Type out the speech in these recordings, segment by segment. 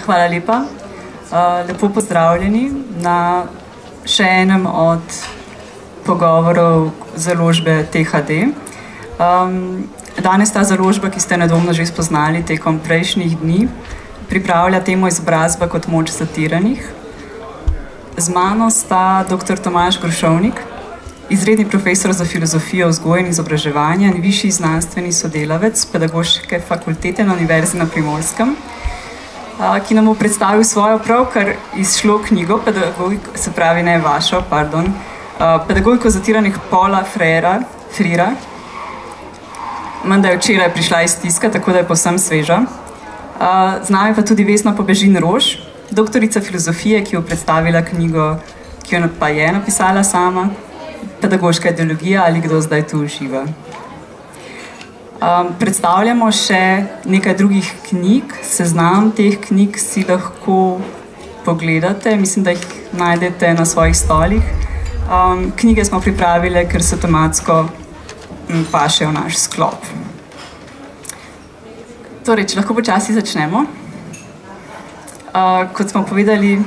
Hvala lepa. Lepo pozdravljeni na še enem od pogovorov založbe THD. Danes ta založba, ki ste nedvomno že spoznali tekom prejšnjih dni, pripravlja temo izobrazba kot moč zatiranih. Z mano sta dr. Tomaž Grošovnik, izredni profesor za filozofijo vzgoje in izobraževanja in višji znanstveni sodelavec Pedagoške fakultete na Univerzi na Primorskem, ki nam bo predstavil svojo pravkar izšlo knjigo, Pedagogiko zatiranih Paula Freira. Menda je včeraj prišla iz tiska, tako da je povsem sveža. Z nami pa tudi Vesna Pobežin-Rož, doktorica filozofije, ki je predstavila knjigo, ki jo pa je napisala sama, Pedagoška ideologija ali kdo zdaj tu uživa. Predstavljamo še nekaj drugih knjig. Seznam teh knjig si lahko pogledate. Mislim, da jih najdete na svojih stolih. Knjige smo pripravile, ker se tematsko pašejo v naš sklop. Torej, če lahko počasi začnemo. Kot smo povedali,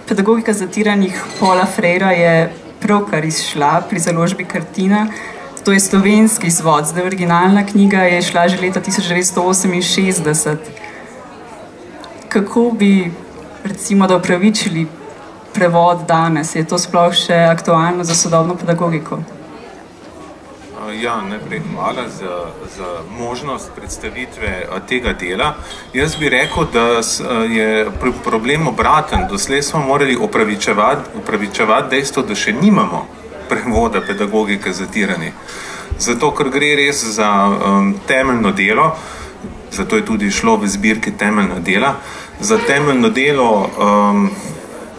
Pedagogika zatiranih Paula Freira je pravkar izšla pri založbi Kartina. To je slovenski izvod, zdaj originalna knjiga je šla že leta 1968. Kako bi, recimo, da upravičili prevod danes? Je to sploh še aktualno za sodobno pedagogiko? Ja, najprej hvala za možnost predstavitve tega dela. Jaz bi rekel, da je problem obraten. Doslej smo morali upravičevati dejstvo, da še nimamo prevoda pedagogike zatiranih. Zato, ker gre res za temeljno delo, zato je tudi šlo v zbirki temeljna dela, za temeljno delo,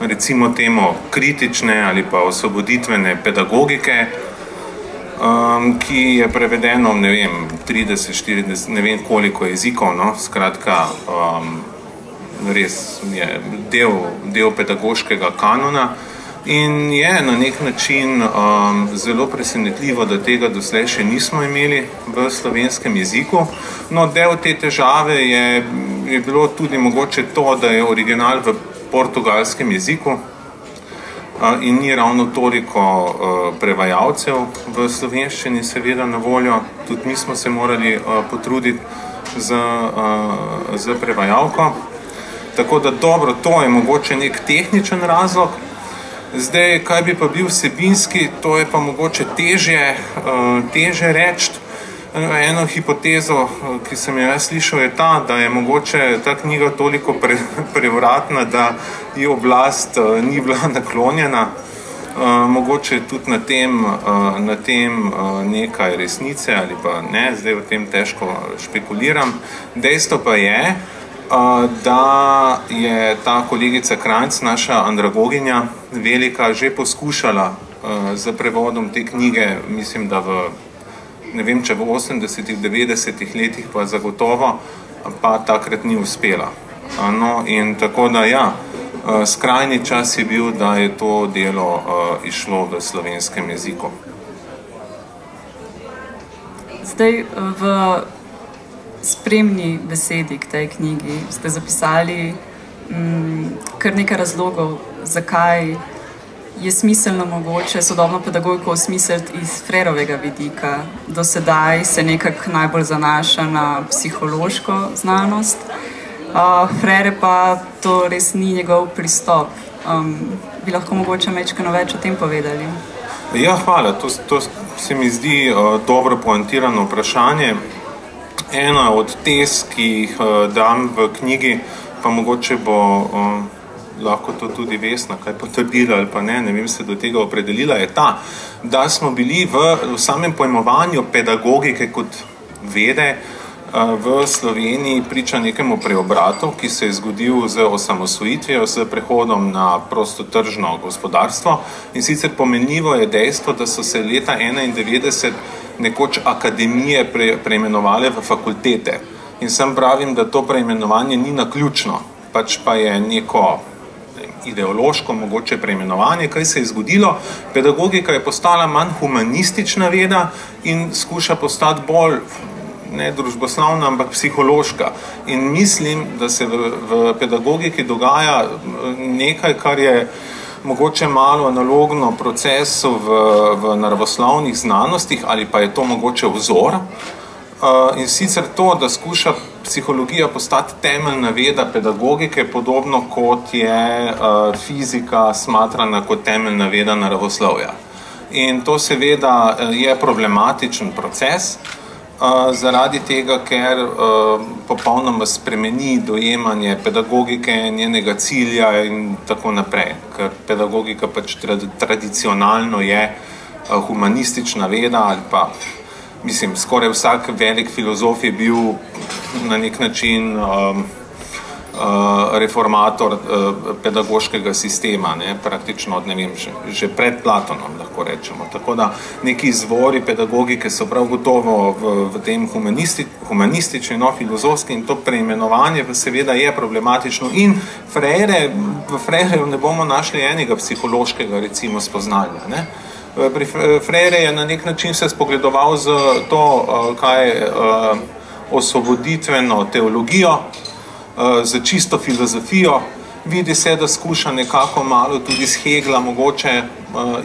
recimo temu kritične ali pa osvoboditvene pedagogike, ki je prevedeno, ne vem, 30, 40, ne vem koliko jezikov, no, skratka, res je del pedagoškega kanona in je na nek način zelo presenetljivo, da tega doslej še nismo imeli v slovenskem jeziku. No, del te težave je bilo tudi mogoče to, da je original v portugalskem jeziku, in ni ravno toliko prevajalcev v slovenščini seveda na voljo. Tudi mi smo se morali potruditi za prevajalko. Tako da dobro, to je mogoče nek tehničen razlog. Zdaj, kaj bi pa bil vsebinski, to je pa mogoče težje reči. Eno hipotezo, ki sem jo jaz slišal, je ta, da je mogoče ta knjiga toliko prevratna, da ji oblast ni bila naklonjena. Mogoče tudi na tem nekaj resnice ali pa ne, zdaj o tem težko špekuliram. Dejstvo pa je, da je ta kolegica Krajnc, naša andragoginja velika, že poskušala z prevodom te knjige, mislim, da ne vem, če v 80-ih, 90-ih letih pa zagotovo, pa takrat ni uspela. No, in tako da ja, skrajni čas je bil, da je to delo išlo v slovenskem jeziku. Zdaj, v spremni besedi k tej knjigi ste zapisali kar nekaj razlogov, zakaj je smiselno mogoče sodobno pedagogiko osmisliti iz Freirovega vidika. Do sedaj se nekako najbolj zanaša na psihološko znanost. Freire pa to res ni njegov pristop. Bi lahko mogoče malo več o tem povedali? Ja, hvala. To se mi zdi dobro pointirano vprašanje. Ena od tez, ki jih dam v knjigi, pa mogoče bo lahko to tudi Vesna, kaj potrdila ali pa ne vem, se do tega opredelila, je ta, da smo bili v samem pojmovanju pedagogike kot vede v Sloveniji priča nekemu preobratu, ki se je zgodil z osamosvojitvijo, z prehodom na prostotržno gospodarstvo. In sicer pomenljivo je dejstvo, da so se leta 1991 nekoč akademije preimenovale v fakultete. In sam pravim, da to preimenovanje ni naključno, pač pa je neko ideološko mogoče preimenovanje. Kaj se je zgodilo? Pedagogika je postala manj humanistična veda in skuša postati bolj ne družboslovna, ampak psihološka. In mislim, da se v pedagogiki dogaja nekaj, kar je mogoče malo analogno procesu v naravoslovnih znanostih, ali pa je to mogoče vzor. In sicer to, da skuša psihologija postati temeljna veda pedagogike, podobno kot je fizika smatrana kot temeljna veda naravoslovja. In to seveda je problematičen proces, zaradi tega, ker popolnoma spremeni dojemanje pedagogike, njenega cilja in tako naprej. Ker pedagogika pač tradicionalno je humanistična veda ali pa, mislim, skoraj vsak velik filozof je bil na nek način reformator pedagoškega sistema, ne, praktično od, ne vem, že pred Platonom, lahko rečemo. Tako da neki izvori pedagogike so prav gotovo v tem humanistični, no, filozofski, in to preimenovanje seveda je problematično. In v Freireju ne bomo našli enega psihološkega, recimo, spoznanja, ne. Pri Freire je na nek način se spogledoval z to, kaj je osvoboditveno teologijo, za čisto filozofijo. Vidi se, da skuša nekako malo tudi iz Hegla mogoče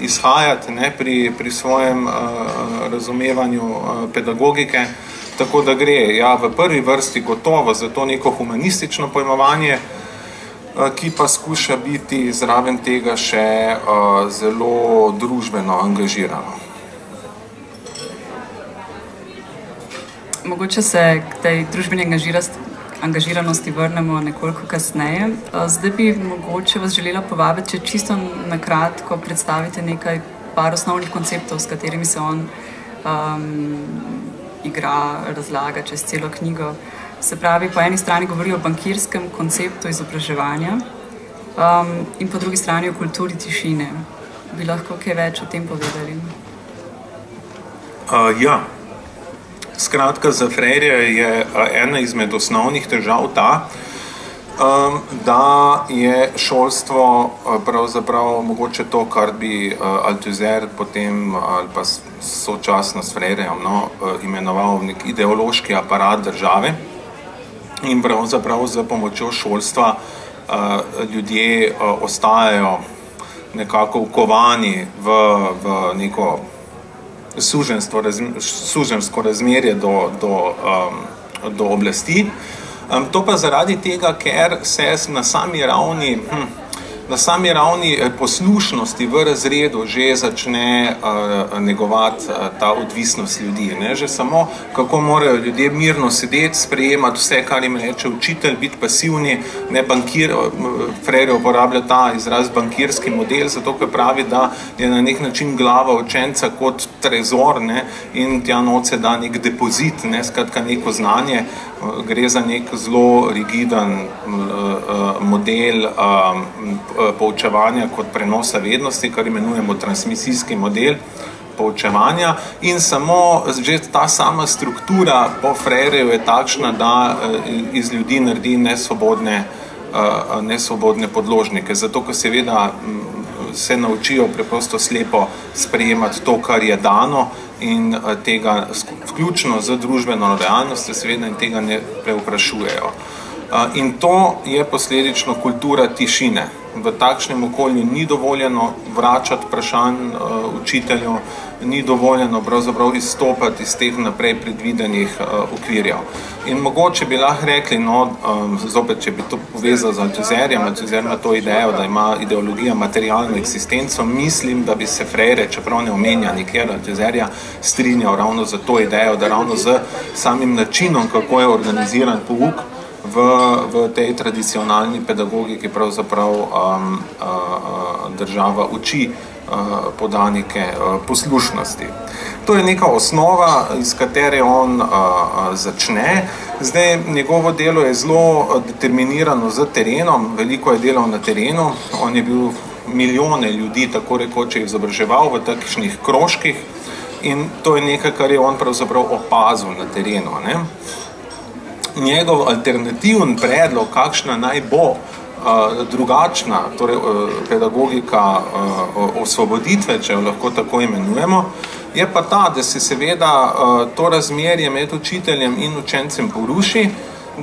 izhajati, ne, pri svojem razumevanju pedagogike, tako da gre, ja, v prvi vrsti gotovo za to neko humanistično pojmovanje, ki pa skuša biti zraven tega še zelo družbeno angažirano. Mogoče se k tej družbeni angažiranosti vrnemo nekoliko kasneje. Zdaj bi mogoče vas želela povabiti, če čisto na kratko predstavite par osnovnih konceptov, s katerimi se on igra, razlaga čez celo knjigo. Se pravi, po eni strani govori o bankirskem konceptu izobraževanja in po drugi strani o kulturi tišine. Bi lahko kaj več o tem povedali? Ja. Skratka, za Freirja je ena izmed osnovnih težav ta, da je šolstvo pravzaprav mogoče to, kar bi Althusser potem ali pa sočasno s Freirjem imenoval nek ideološki aparat države. In pravzaprav za pomočjo šolstva ljudje ostajajo nekako vkovani v neko suženjsko razmerje do oblasti. To pa zaradi tega, ker se na sami ravni poslušnosti v razredu že začne negovati ta odvisnost ljudi. Ne? Že samo, kako morajo ljudje mirno sedeti, sprejemati vse, kar jim reče učitelj, biti pasivni, ne bankir. Freire uporablja ta izraz bankirski model, zato ker pravi, da je na nek način glava učenca kot trezor, ne? In tja noce da nek depozit, ne? Skratka neko znanje. Gre za nek zelo rigiden model poučevanja kot prenosa vednosti, kar imenujemo transmisijski model poučevanja, in samo že ta sama struktura po Freireju je takšna, da iz ljudi naredi nesvobodne podložnike, zato ker seveda se naučijo preprosto slepo sprejemati to, kar je dano, in tega vključno z družbeno realnostjo seveda in tega ne prevprašujejo. In to je posledično kultura tišine. V takšnem okolju ni dovoljeno vračati vprašanj učitelju, ni dovoljeno pravzaprav izstopati iz teh naprej predvidenih okvirjev. In mogoče bi lahko rekli, zopet, če bi to povezal z Althusserjem, Althusser ima to idejo, da ima ideologija materialno eksistenco, mislim, da bi se Freire, čeprav ne omenja nikjer Althusserja, strinjal ravno za to idejo, da ravno z samim načinom, kako je organiziran pouk, v tej tradicionalni pedagogiki pravzaprav država uči podanike poslušnosti. To je neka osnova, iz katere on začne. Zdaj, njegovo delo je zelo determinirano z terenom, veliko je delal na terenu, on je bil milijone ljudi, tako rekoče, izobraževal v takšnih krožkih, in to je nekaj, kar je on pravzaprav opazil na terenu, ne? Njegov alternativen predlog, kakšna naj bo drugačna, torej pedagogika osvoboditve, če jo lahko tako imenujemo, je pa ta, da se seveda to razmerje med učiteljem in učencem poruši,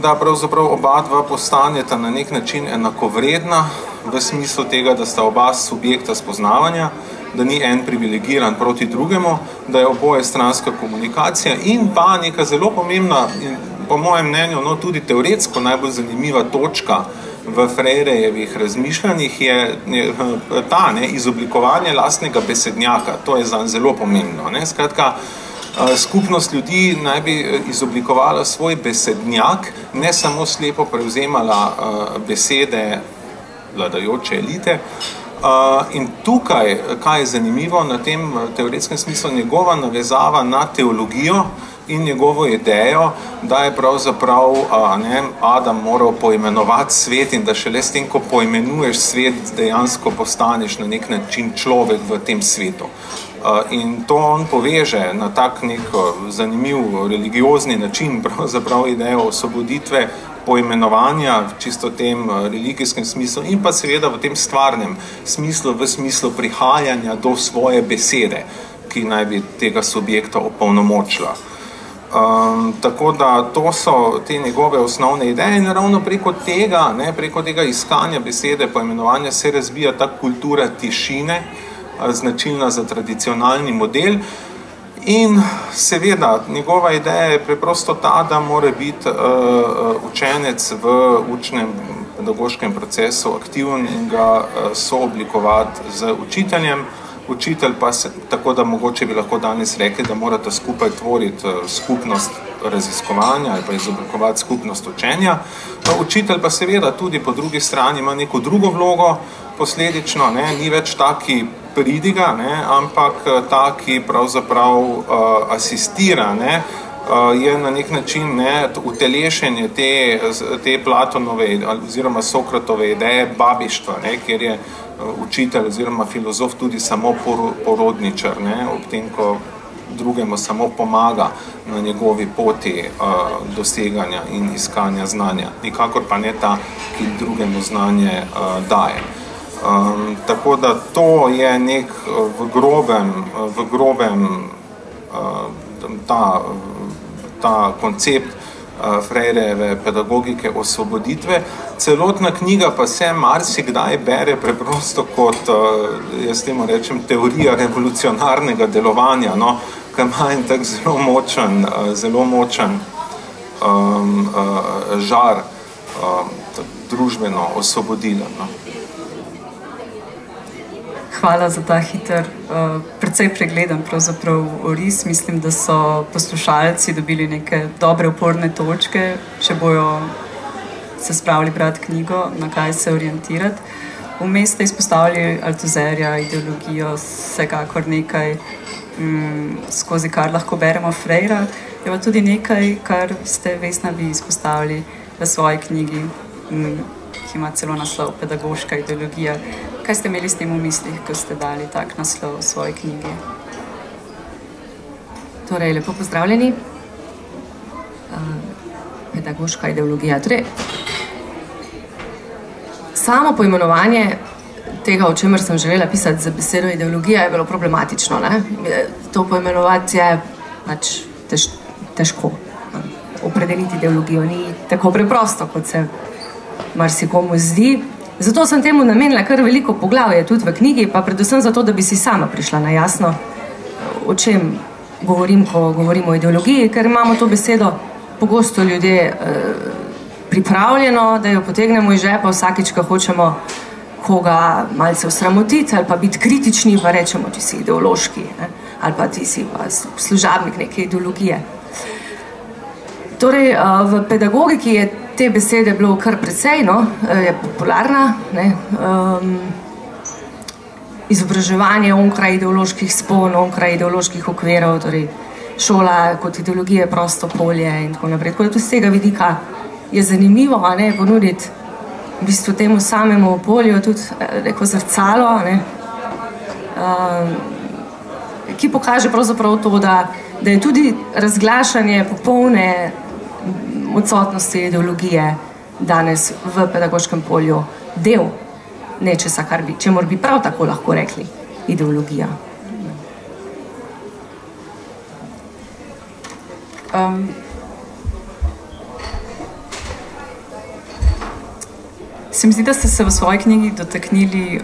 da pravzaprav oba dva postaneta na nek način enakovredna v smislu tega, da sta oba subjekta spoznavanja, da ni en privilegiran proti drugemu, da je oboje stranska komunikacija in pa neka zelo pomembna in po mojem mnenju tudi teoretsko najbolj zanimiva točka v Freirejevih razmišljanjih je ta izoblikovanje lastnega besednjaka. To je zanj zelo pomembno. Skratka, skupnost ljudi naj bi izoblikovala svoj besednjak, ne samo slepo prevzemala besede vladajoče elite. In tukaj, kaj je zanimivo na tem teoretskem smislu, njegova navezava na teologijo in njegovo idejo, da je pravzaprav Adam moral poimenovati svet in da šele s tem, ko poimenuješ svet, dejansko postaneš na nek način človek v tem svetu. In to on poveže na tak nek zanimiv religiozni način, pravzaprav idejo osvoboditve, poimenovanja v čisto tem religijskem smislu in pa seveda v tem stvarnem smislu, v smislu prihajanja do svoje besede, ki naj bi tega subjekta opolnomočila. Tako da to so te njegove osnovne ideje in ravno preko tega iskanja besede, poimenovanja se razvija ta kultura tišine, značilna za tradicionalni model. In seveda, njegova ideja je preprosto ta, da mora biti učenec v učnem pedagoškem procesu aktiven in ga sooblikovati z učiteljem. Učitelj pa se, tako da mogoče bi lahko danes rekli, da morate skupaj tvoriti skupnost raziskovanja ali pa izoblikovati skupnost učenja. Učitelj pa seveda tudi po drugi strani ima neko drugo vlogo, posledično ni več taki pridiga, ampak ta, ki pravzaprav asistira, je na nek način utelešenje te Platonove oziroma Sokratove ideje babištva, kjer je učitelj oziroma filozof tudi samo porodničar, ob tem, ko drugemu samo pomaga na njegovi poti doseganja in iskanja znanja. Nikakor pa ne ta, ki drugemu znanje daje. Tako da to je nek v grobem ta koncept Freirejeve pedagogike osvoboditve. Celotna knjiga pa se marsikdaj bere preprosto kot, jaz temu rečem, teorija revolucionarnega delovanja, ki ima en tak zelo močan žar družbeno osvobodilen. Hvala za ta hiter, precej pregleden pravzaprav oris. Mislim, da so poslušalci dobili neke dobre oporne točke, če bojo se spravili brati knjigo, na kaj se orientirati. Vmes ste izpostavili Althusserja, ideologijo, vsekakor nekaj, skozi kar lahko beremo Freira. Je pa tudi nekaj, kar ste, Vesna, vi izpostavili v svoji knjigi, ki ima celo naslov Pedagoška ideologija. Kaj ste imeli s tem v mislih, ko ste dali tak naslov v svoji knjigi? Torej, lepo pozdravljeni. Pedagoška ideologija. Torej, samo poimenovanje tega, o čemer sem želela pisati za besedo ideologija, je bilo problematično. To poimenovati je pač težko. Opredeliti ideologijo ni tako preprosto, kot se marsikomu zdi. Zato sem temu namenila kar veliko poglavje tudi v knjigi, pa predvsem zato, da bi si sama prišla na jasno, o čem govorim, ko govorim o ideologiji, ker imamo to besedo pogosto ljudje pripravljeno, da jo potegnemo iz žepa vsakič, ko hočemo koga malce osramotiti ali pa biti kritični, pa rečemo, ti si ideološki, ali pa ti si pa služabnik neke ideologije. Torej, v pedagogiki je te besede bilo kar precej, je popularna, izobraževanje onkraj ideoloških spon, onkraj ideoloških okvirov, torej šola kot ideologija je prosto polje in tako naprej. Tako da tudi z tega vidika je zanimivo ponuditi v bistvu temu samemu polju tudi neko zrcalo, ki pokaže pravzaprav to, da je tudi razglašanje popolne odsotnosti ideologije danes v pedagoškem polju del nečesa, čemur bi prav tako lahko rekli ideologija. Se mi zdi, da ste se v svoji knjigi dotaknili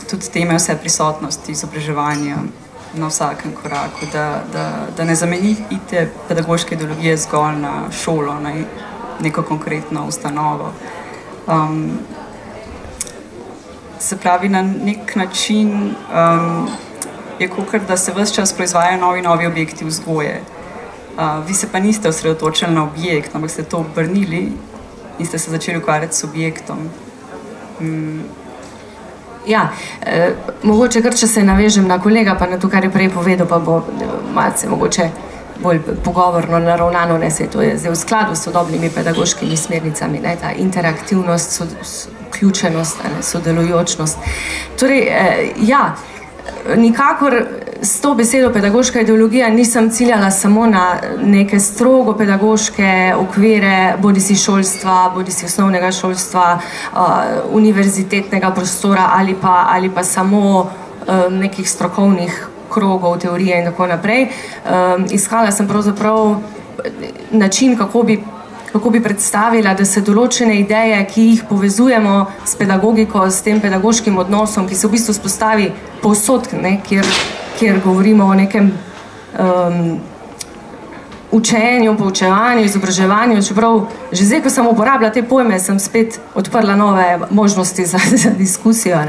tudi teme vse prisotnosti, izobraževanja na vsakem koraku, da ne zamenite pedagoške ideologije zgolj na šolo, na neko konkretno ustanovo. Se pravi, na nek način je kakor, da se ves čas proizvajajo novi objekti vzgoje. Vi se pa niste osredotočili na objekt, ampak ste to obrnili in ste se začeli ukvarjati s objektom. Ja, mogoče kar, če se navežem na kolega, pa na to, kar je prej povedal, pa bo malce mogoče bolj pogovorno naravnano, ne, se to je zdaj v skladu s sodobnimi pedagoškimi smernicami, ne, ta interaktivnost, vključenost, sodelujočnost. Torej, ja, nikakor s to besedo pedagoška ideologija nisem ciljala samo na neke strogo pedagoške okvire, bodisi šolstva, bodisi osnovnega šolstva, univerzitetnega prostora ali pa samo nekih strokovnih krogov, teorije in tako naprej. Iskala sem pravzaprav način, kako bi predstavila, da se določene ideje, ki jih povezujemo s pedagogiko, s tem pedagoškim odnosom, ki se v bistvu spostavi povsod, kjer govorimo o nekem učenju, poučevanju, izobraževanju, čeprav že zdaj, ko sem uporabila te pojme, sem spet odprla nove možnosti za diskusijo.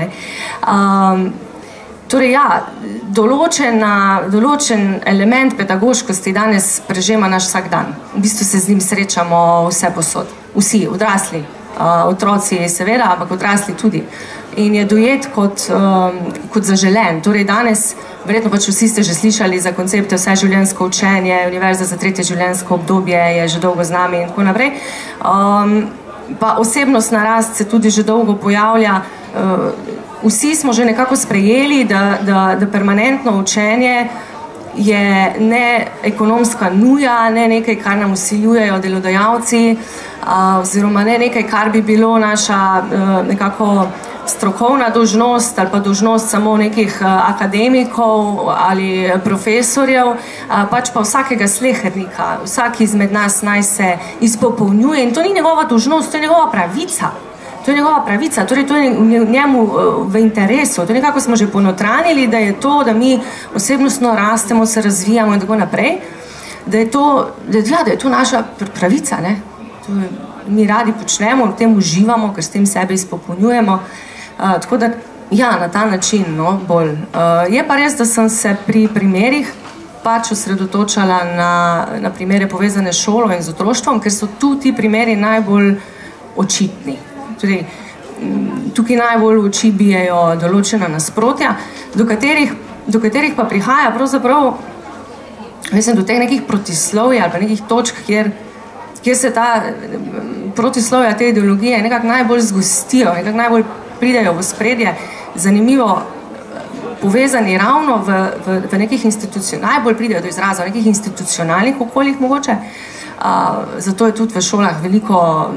Torej, ja, določen element pedagoškosti danes prežema naš vsak dan. V bistvu se z njim srečamo vse posod. Vsi, odrasli, otroci seveda, ampak odrasli tudi. In je dojet kot zaželen. Torej, danes, verjetno pač vsi ste že slišali za koncepte vseživljenjsko učenje, Univerza za tretje življenjsko obdobje je že dolgo z nami in tako naprej. Pa osebnostna rast se tudi že dolgo pojavlja. Vsi smo že nekako sprejeli, da permanentno učenje je ne ekonomska nuja, ne nekaj, kar nam vsiljujejo delodajalci, oziroma ne nekaj, kar bi bilo naša nekako strokovna dolžnost ali pa dolžnost samo nekih akademikov ali profesorjev, pač pa vsakega slehernika. Vsak izmed nas naj se izpopolnjuje in to ni njegova dolžnost, to je njegova pravica. To je njegova pravica, torej to je njemu v interesu. To nekako smo že ponotranili, da je to, da mi osebnostno rastemo, se razvijamo in tako naprej, da je to naša pravica. Ne? To mi radi počnemo, v tem uživamo, ker s tem sebe izpopolnjujemo. Tako da, ja, na ta način, no, bolj. Je pa res, da sem se pri primerih pač osredotočala na primere povezane s šolo in z otroštvom, ker so tu ti primeri najbolj očitni. Torej, tukaj najbolj v oči bijejo določena nasprotja, do katerih pa prihaja pravzaprav, mislim, do teh nekih protislovij ali pa nekih točk, kjer se ta protislovja te ideologije nekako najbolj zgostijo, nekako najbolj pridejo v spredje, zanimivo povezani ravno v nekih najbolj pridejo do izraza v nekih institucionalnih okoljih mogoče, zato je tudi v šolah veliko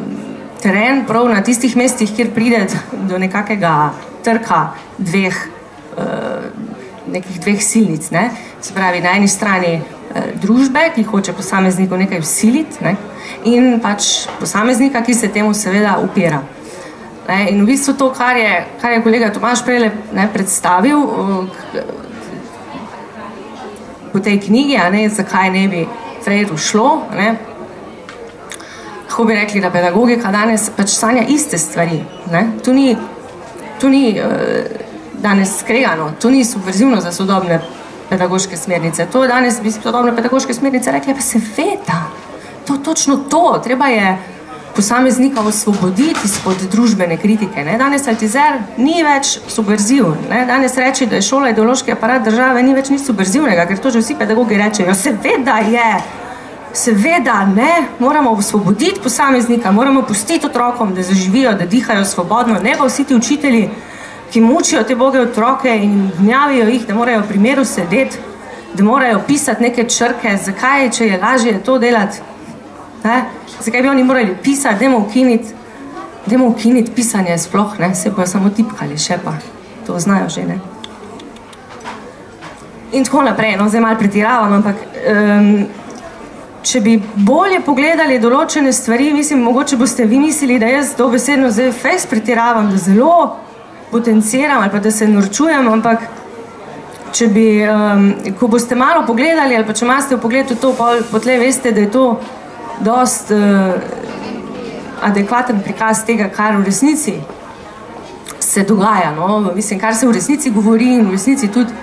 teren, prav na tistih mestih, kjer pride do nekakega trka nekih dveh silnic. Ne? Se pravi, na eni strani družbe, ki hoče posamezniku nekaj vsiliti, ne? In pač posameznika, ki se temu seveda upira. Ne? In v bistvu to, kar je kolega Tomaž prej predstavil po tej knjigi, zakaj ne bi Freiru šlo, ne? Tako bi rekli, da pedagogika danes pač sanja iste stvari. Ne? To ni danes skregano, to ni subverzivno za sodobne pedagoške smernice. To danes bi sodobne pedagoške smernice rekli, pa seveda, to točno to. Treba je posameznika osvoboditi izpod družbene kritike. Ne? Danes Altizer ni več subverziv. Ne? Danes reči, da je šola ideološki aparat države, ni več nič subverzivnega, ker to že vsi pedagogi rečejo. Seveda je. Seveda ne, moramo osvoboditi posameznika, moramo pustiti otrokom, da zaživijo, da dihajo svobodno, ne pa vsi ti učitelji, ki mučijo te boge otroke in gnjavijo jih, da morajo v primeru sedeti, da morajo pisati neke črke. Zakaj, če je lažje to delati? Zakaj bi oni morali pisati, dajmo ukiniti dajmo ukiniti pisanje sploh, ne, se bojo samo tipkali, še pa, to znajo že, ne. In tako naprej, no, zdaj malo pretiravam, ampak če bi bolje pogledali določene stvari, mislim, mogoče boste vi mislili, da jaz dobesedno zdaj fejs pretiravam, da zelo potenciram ali pa da se norčujem, ampak če bi, ko boste malo pogledali ali pa če imate v pogledu to, potlej veste, da je to dost adekvaten prikaz tega, kar v resnici se dogaja, no, mislim, kar se v resnici govori in v resnici tudi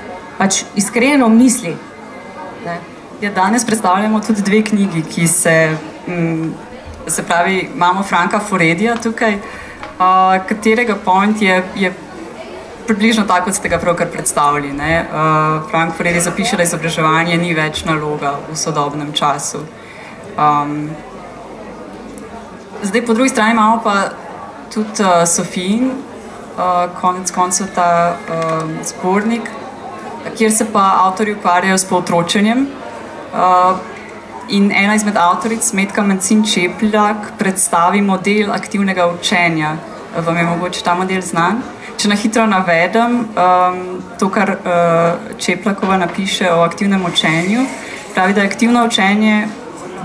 pač iskreno misli, ne. Ja, danes predstavljamo tudi dve knjigi, ki se pravi, imamo Franka Foredija tukaj, katerega point je približno tako, kot ste ga pravkar predstavili, ne. Frank Foredi zapiše, da izobraževanje ni več naloga v sodobnem času. Zdaj, po drugi strani imamo pa tudi Sofijin, konec koncev ta zbornik, kjer se pa avtorji ukvarjajo s pootročenjem. In ena izmed avtoric, Metka Mancin-Čeplak, predstavi model aktivnega učenja. Vam je mogoče ta model znan? Če na hitro navedem to, kar Čeplakova napiše o aktivnem učenju, pravi, da je aktivno učenje,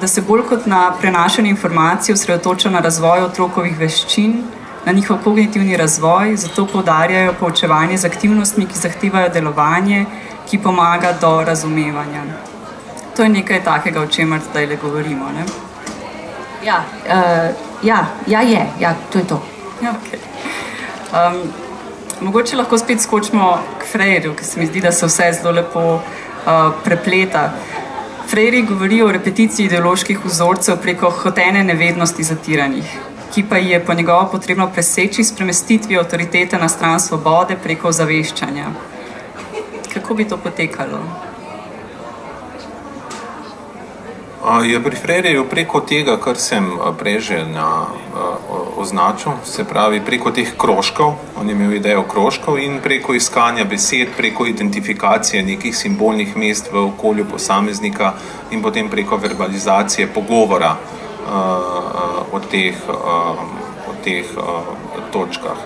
da se bolj kot na prenašanje informacij osredotoča na razvoj otrokovih veščin, na njihov kognitivni razvoj, zato poudarjajo poučevanje z aktivnostmi, ki zahtevajo delovanje, ki pomaga do razumevanja. To je nekaj takega, o čemer zdaj le govorimo, ne? Ja, to je to. Ja, okej. Mogoče lahko spet skočimo k Freirju, ker se mi zdi, da se vse zelo lepo prepleta. Freire govori o repeticiji ideoloških vzorcev preko hotene nevednosti zatiranih, ki pa je po njegovo potrebno preseči s premestitvijo avtoritete na stran svobode preko zaveščanja. Kako bi to potekalo? Je pri Freireju preko tega, kar sem prej že označil, se pravi preko teh krožkov, on je imel idejo krožkov in preko iskanja besed, preko identifikacije nekih simbolnih mest v okolju posameznika in potem preko verbalizacije pogovora o teh točkah.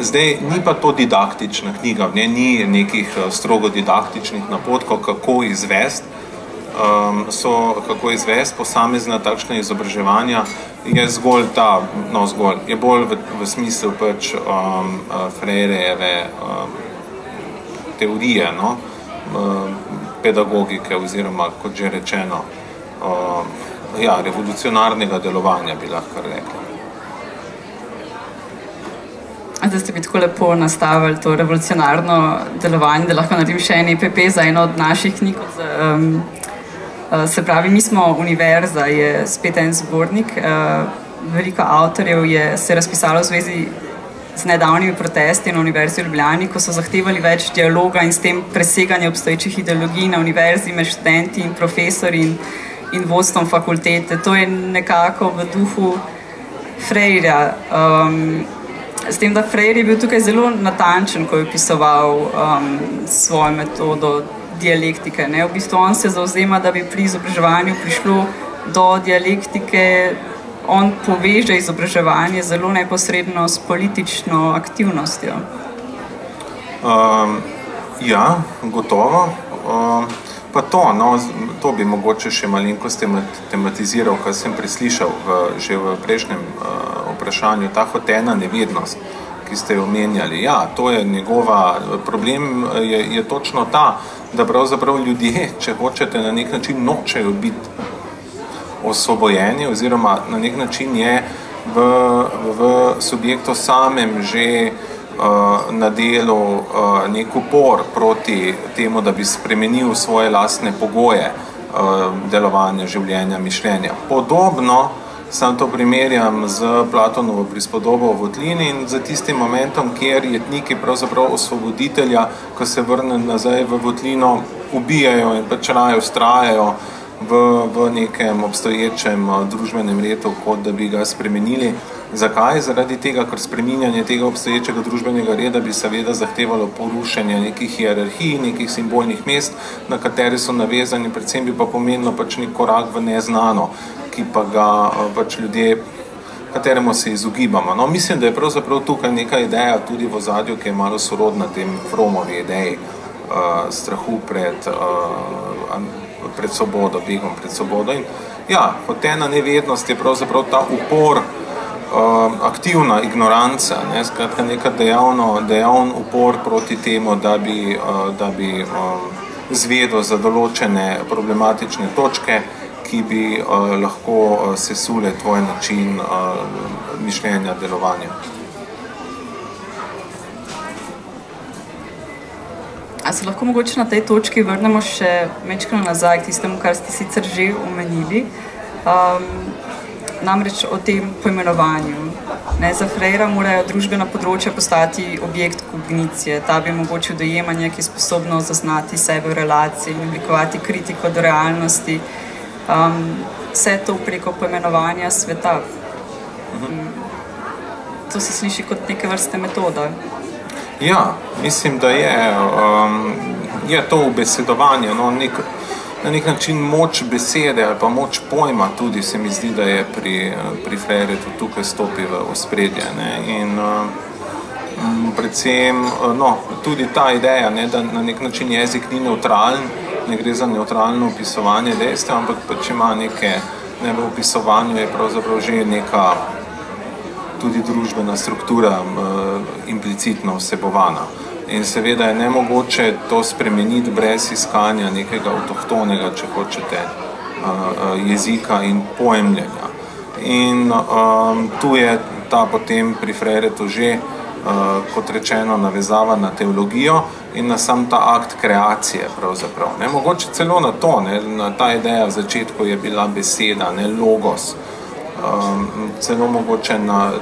Zdaj, ni pa to didaktična knjiga, ni nekih strogo didaktičnih napotkov, kako izvesti, kako izvesti posamezna takšna izobraževanja, je zgolj je bolj v smislu pač Freirejeve teorije, no, pedagogike oziroma, kot že rečeno, revolucionarnega delovanja, bi lahko rekli. Zdaj ste bi tako lepo nastavili to revolucionarno delovanje, da lahko naredim še en EPP za eno od naših knjig. Se pravi, mi smo univerza, je spet en zbornik, veliko avtorjev se je razpisalo v zvezi z nedavnimi protesti na Univerzi v Ljubljani, ko so zahtevali več dialoga in s tem preseganje obstoječih ideologij na univerzi med študenti in profesori in vodstvom fakultete. To je nekako v duhu Freirja. S tem, da Freire je bil tukaj zelo natančen, ko je opisoval svojo metodo dialektike. Ne? V bistvu on se zavzema, da bi pri izobraževanju prišlo do dialektike, on poveže izobraževanje zelo neposredno s politično aktivnostjo. Ja, gotovo. Pa to bi mogoče še malenkost tematiziral, kar sem preslišal že v prejšnjem vprašanju, ta hotena nevednost, ki ste jo omenjali. Ja, to je njegova problem, je točno ta, da pravzaprav ljudje, če hočete, na nek način nočejo biti osvobojeni, oziroma na nek način je v subjektu samem že na delu nek upor proti temu, da bi spremenil svoje lastne pogoje delovanja, življenja, mišljenja. Podobno sam to primerjam z Platonovo prispodobo o votlini in za tistim momentom, kjer jetniki pravzaprav osvoboditelja, ko se vrne nazaj v votlino, ubijajo in pač raje vztrajajo v nekem obstoječem družbenem redu, kot da bi ga spremenili. Zakaj? Zaradi tega, ker spreminjanje tega obstoječega družbenega reda bi seveda zahtevalo porušenje nekih hierarhij, nekih simbolnih mest, na kateri so navezani, predvsem bi pa pomenilo pač nek korak v neznano, ki pa ga pač ljudje kateremu se izogibamo. No, mislim, da je pravzaprav tukaj neka ideja tudi v ozadju, ki je malo sorodna tem Frommovi ideji strahu pred svobodo, begom pred svobodo. In ja, hotena nevednost je pravzaprav ta upor, aktivna ignoranca, ne, skratka neka dejaven upor proti temu, da bi zvedel za določene problematične točke, ki bi lahko sesule tvoj način mišljenja, delovanja. A se lahko mogoče na tej točki vrnemo še mečkano nazaj k tistemu, kar ste sicer že omenili, namreč o tem poimenovanju. Za Freira morajo družbena področja postati objekt kognicije. Ta bi omogočil dojemanje, ki je sposobno zaznati sebe v relaciji in oblikovati kritiko do realnosti. Vse to preko poimenovanja sveta. To se sliši kot neke vrste metoda. Ja, mislim, da je to ubesedovanje, no, na nek način moč besede ali pa moč pojma tudi se mi zdi, da je pri Freiretu tukaj stopi v ospredje. In predvsem tudi ta ideja, da na nek način jezik ni neutralen, ne gre za neutralno opisovanje dejstev, ampak če ima neke, v opisovanju je pravzaprav že neka tudi družbena struktura implicitno vsebovana. In seveda je nemogoče to spremeniti brez iskanja nekega avtohtonega, če hočete, jezika in pojemljanja. In tu je ta potem pri Freiretu že, kot rečeno, navezava na teologijo in na sam ta akt kreacije pravzaprav. Mogoče celo na to, na ta ideja v začetku je bila beseda, logos. Celo mogoče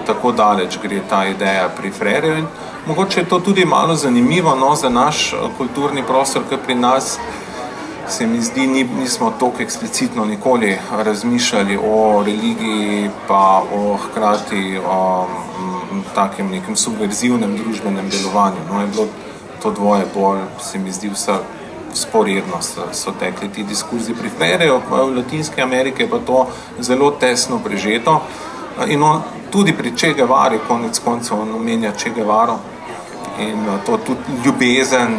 tako daleč gre ta ideja pri Freiretu in mogoče je to tudi malo zanimivo za naš kulturni prostor, ker pri nas se mi zdi, nismo toliko eksplicitno nikoli razmišljali o religiji, pa hkrati o takem nekem subverzivnem družbenem delovanju. Je bilo to dvoje bolj, se mi zdi, vsa sporedno so tekli ti diskurzi pri Freiretu, v Latinske Amerike pa to zelo tesno prežeto. In on tudi pri Che Guevari, konec koncev on omenja Che Guevaro in to tudi ljubezen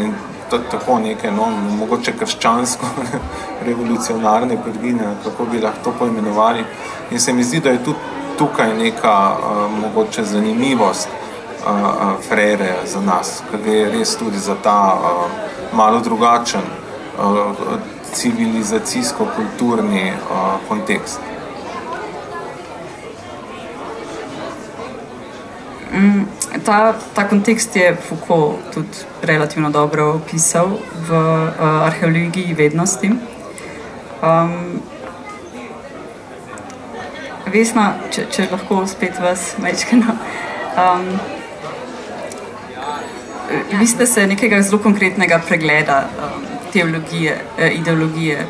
in tako neke, mogoče krščansko revolucionarne prvine, kako bi lahko to poimenovali. In se mi zdi, da je tudi tukaj neka mogoče zanimivost Freire za nas, ker je res tudi za ta malo drugačen civilizacijsko-kulturni kontekst. Ta kontekst je Foucault tudi relativno dobro opisal v arheologiji vednosti. Vesna, če lahko spet vas mečkano. Vi ste se nekega zelo konkretnega pregleda teologije, ideologije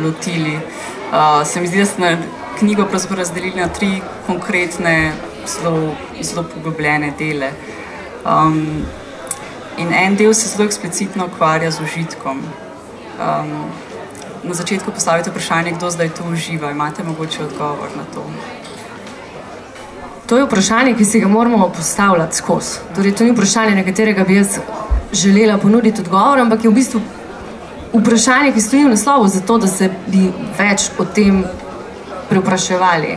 lotili. Se mi zdi, da ste na knjigo pravzaprav razdelili na 3 konkretne, zelo poglobljene dele. In en del se zelo eksplicitno ukvarja z užitkom. Na začetku postavite vprašanje, kdo zdaj to uživa. Imate mogoče odgovor na to? To je vprašanje, ki si ga moramo postavljati skozi. Torej, to ni vprašanje, na katerega bi jaz želela ponuditi odgovor, ampak je v bistvu vprašanje, ki stoji v naslovu zato, da se bi več o tem prevpraševali.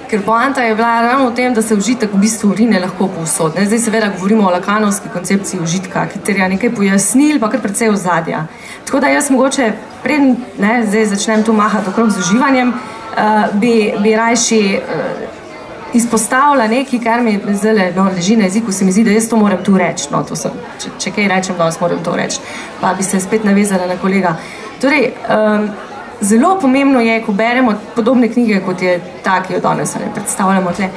Ker poanta je bila ravno v tem, da se užitek v bistvu rine lahko povsod. Zdaj seveda govorimo o lakanovski koncepciji užitka, ki terja nekaj pojasnil, pa kar precej ozadja. Tako da jaz mogoče, preden zdaj začnem tu mahati okrog z uživanjem, bi rajši izpostavila nekaj, kar mi zdaj leži na jeziku, se mi zdi, da jaz to moram tu reči. Če kaj rečem, da moram to reči. Pa bi se spet navezala na kolega. Torej, zelo pomembno je, ko beremo podobne knjige, kot je ta, ki jo danes predstavljamo tle,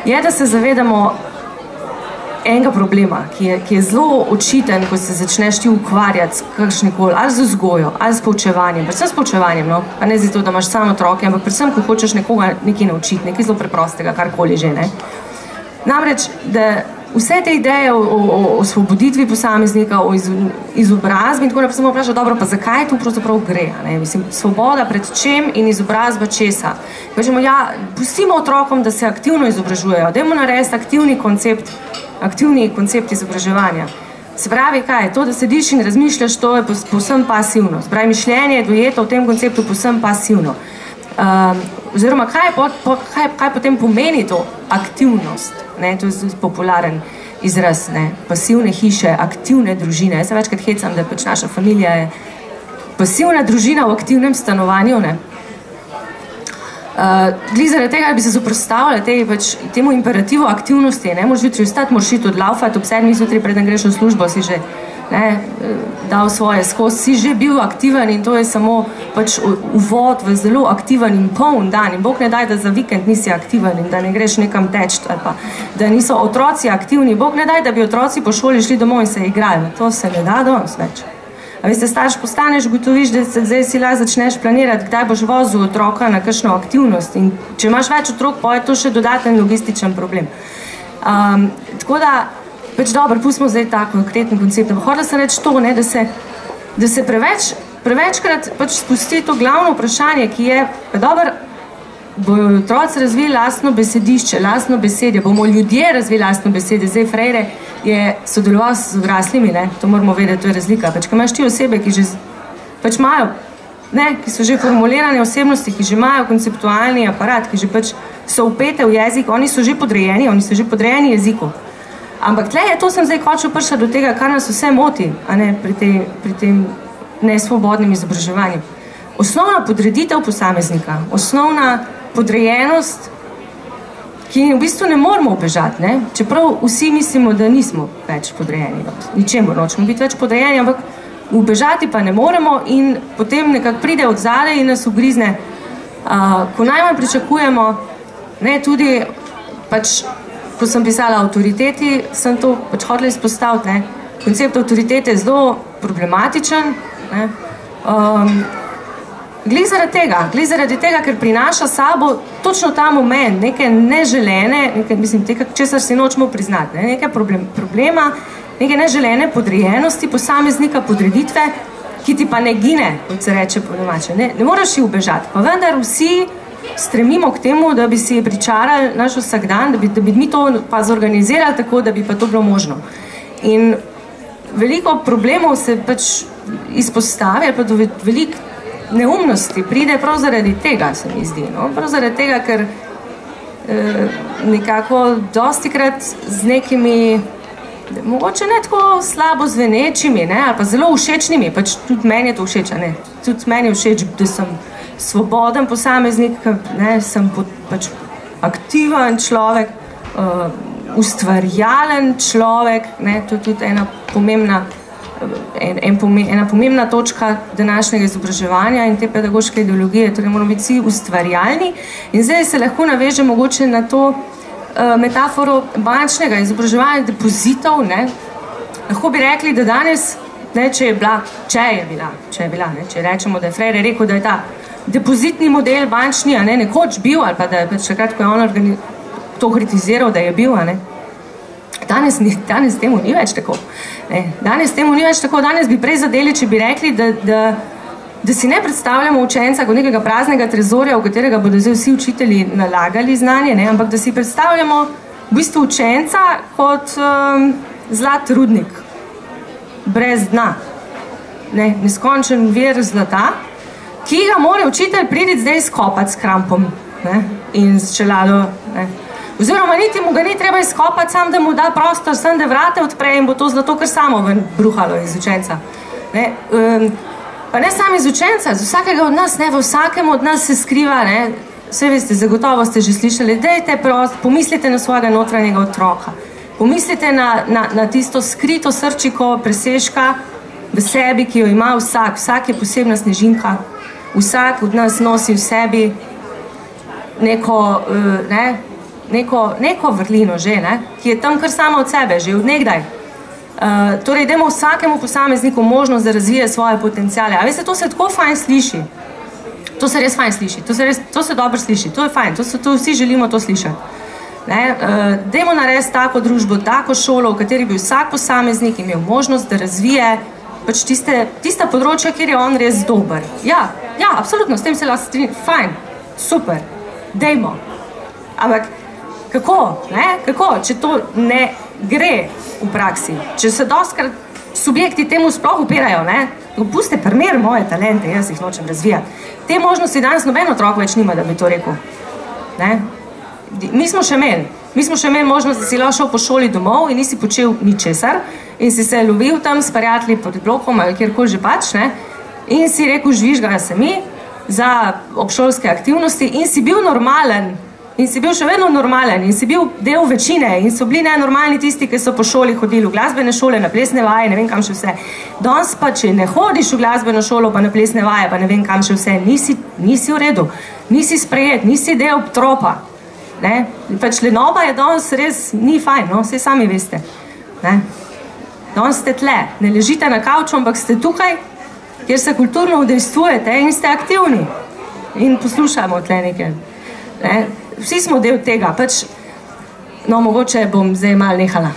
je, da se zavedamo enega problema, ki je zelo očiten, ko se začneš ti ukvarjati s kakšnikoli, ali z vzgojo, ali s poučevanjem, predvsem s poučevanjem, pa ne zato, da imaš samo otroke, ampak predvsem, ko hočeš nekoga nekaj naučiti, nekaj zelo preprostega, karkoli že, Namreč, da vse te ideje o osvoboditvi posameznika, o izobrazbi in tako naprej, samo vprašal, dobro, pa zakaj tu pravzaprav gre? Mislim, svoboda pred čem in izobrazba česa? Kažemo, ja, pustimo otrokom, da se aktivno izobražujejo, dajmo narediti aktivni koncept izobraževanja. Se pravi, kaj je to, da sediš in razmišljaš, to je povsem pasivno. Se pravi, mišljenje je dojeto v tem konceptu povsem pasivno. Oziroma, kaj potem pomeni to aktivnost? Ne? To je popularen izraz, ne? Pasivne hiše, aktivne družine. Jaz se večkrat hecam, da pač naša familija je pasivna družina v aktivnem stanovanju. Ne? Glede zaradi tega, da bi se zoprstavljali temu imperativu aktivnosti, ne moraš jutri vstati, moraš iti odlaufati ob 7 zjutraj, preden greš v službo, si že dal svoje skozi, si že bil aktiven in to je samo pač uvod v zelo aktiven in poln dan. In Bog ne daj, da za vikend nisi aktiven in da ne greš nekam teč ali pa da niso otroci aktivni. Bog ne daj, da bi otroci po šoli šli domov in se igrali. To se ne da danes več. A veste, starš postaneš, gotoviš, da se zdaj si lahko začneš planirati, kdaj boš vozil otroka na kakšno aktivnost. In če imaš več otrok, pa je to še dodaten logističen problem. Tako da, pač dobro, pustimo zdaj ta konkreten koncept. Hodila sem reči to, ne, da se prevečkrat pač spusti to glavno vprašanje, ki je, dobro, bojo otroci razvili lastno besedišče, lastno besedje, bomo ljudje razvili lastno besedje. Zdaj Freire je sodeloval z odraslimi, ne, to moramo vedeti, to je razlika. Pač, ko imaš ti osebe, ki že pač imajo, ne, ki so že formulirane osebnosti, ki že imajo konceptualni aparat, ki že pač so upete v jezik, oni so že podrejeni jeziku. Ampak tle je, to sem zdaj hočel prišati do tega, kar nas vse moti, a ne, pri tem nesvobodnem izobraževanju. Osnovna podreditev posameznika, osnovna podrejenost, ki v bistvu ne moramo ubežati, ne? Čeprav vsi mislimo, da nismo več podrejeni. Ničemu nočemo biti več podrejeni, ampak ubežati pa ne moremo in potem nekako pride od zadaj in nas ugrizne. Ko najmanj pričakujemo, ne, tudi pač, ko sem pisala avtoriteti, sem to pač hotela izpostaviti, ne? Koncept avtoritete je zelo problematičen, ne? Glej zaradi tega, ker prinaša sabo točno ta moment, neke neželene, česar si nočemo priznati, ne? Neke problema, neke neželene podrejenosti posameznika, podreditve, ki ti pa ne gine, kot se reče po domače. Ne moraš ji ubežati, pa vendar vsi stremimo k temu, da bi si pričarali naš vsakdan, da bi mi to pa zorganizirali tako, da bi pa to bilo možno. In veliko problemov se pač izpostavi, pa do veliko neumnosti pride prav zaradi tega, se mi zdi. No? Prav zaradi tega, ker nekako dostikrat z nekimi, mogoče ne tako slabo zvenečimi, ne? Ali pa zelo všečnimi, pač tudi meni je to všeč, ne? Tudi meni je všeč, da sem svoboden posameznik, ne? Sem pač aktiven človek, ustvarjalen človek, ne? To je tudi ena pomembna točka današnjega izobraževanja in te pedagoške ideologije, torej moramo biti vsi ustvarjalni. In zdaj se lahko naveže mogoče na to metaforo bančnega izobraževanja depozitov, ne. Lahko bi rekli, da danes, ne, če je bila, ne, če rečemo, da je Freire rekel, da je ta depozitni model bančni, a ne, nekoč bil, ali pa da je še krat, ko je on to kritiziral, da je bil, a ne. Danes temu ni več tako. Danes temu ni več tako. Danes bi prej zadeli, če bi rekli, da si ne predstavljamo učenca kot nekega praznega trezorja, v katerega bodo zdaj vsi učitelji nalagali znanje, ne? Ampak da si predstavljamo v bistvu učenca kot zlat rudnik, brez dna. Neskončen vir zlata, ki ga mora učitelj priti zdaj skopati s krampom, ne? In s čelado. Ne? Oziroma, niti mu ga ni treba izkopati, sam da mu da prostor, sam da vrate odpre in bo to zlato kar samo ven bruhalo iz učenca. Ne? Pa ne samo iz učenca, z vsakega od nas, ne, v vsakem od nas se skriva, ne, vse veste, zagotovo ste že slišali, dajte prost, pomislite na svojega notranjega otroka, pomislite na tisto skrito srčiko presežka v sebi, ki jo ima vsak je posebna snežinka, vsak od nas nosi v sebi neko vrlino že, ne, ki je tam kar sama od sebe, že od nekdaj. Torej, dajmo vsakemu posamezniku možnost, da razvije svoje potenciale. A veste, to se tako fajn sliši. To se res fajn sliši. To se dobro sliši. To je fajn. To vsi želimo to slišati. Dajmo narediti tako družbo, tako šolo, v kateri bi vsak posameznik imel možnost, da razvije pač tista področja, kjer je on res dober. Ja, absolutno, s tem se lahko strinjam, fajn, super, dajmo. Ampak kako, kako, če to ne gre v praksi, če se dostkrat subjekti temu sploh upirajo, puste primer moje talente, jaz jih nočem razvijati. Te možnosti danes noben otrok več nima, da bi to rekel. Mi smo še imeli možnost, da si lahko šel po šoli domov in nisi počel ničesar in si se lovil tam s prijatelji pod blokom ali kjerkoli že pač, in si rekel, žvižgajo se mi za obšolske aktivnosti in si bil normalen in si bil še vedno normalen in si bil del večine in so bili nenormalni tisti, ki so po šoli hodili v glasbene šole, na plesne vaje, ne vem kam še vse. Danes pa, če ne hodiš v glasbeno šolo, pa na plesne vaje, pa ne vem kam še vse, nisi v redu, nisi sprejet, nisi del tropa. Pač lenoba je danes res ni fajn, vse sami veste. Danes ste tle, ne ležite na kavču, ampak ste tukaj, kjer se kulturno udejstvujete in ste aktivni. In poslušamo tle nekaj. Vsi smo del tega, pač, mogoče bom zdaj malo nehala.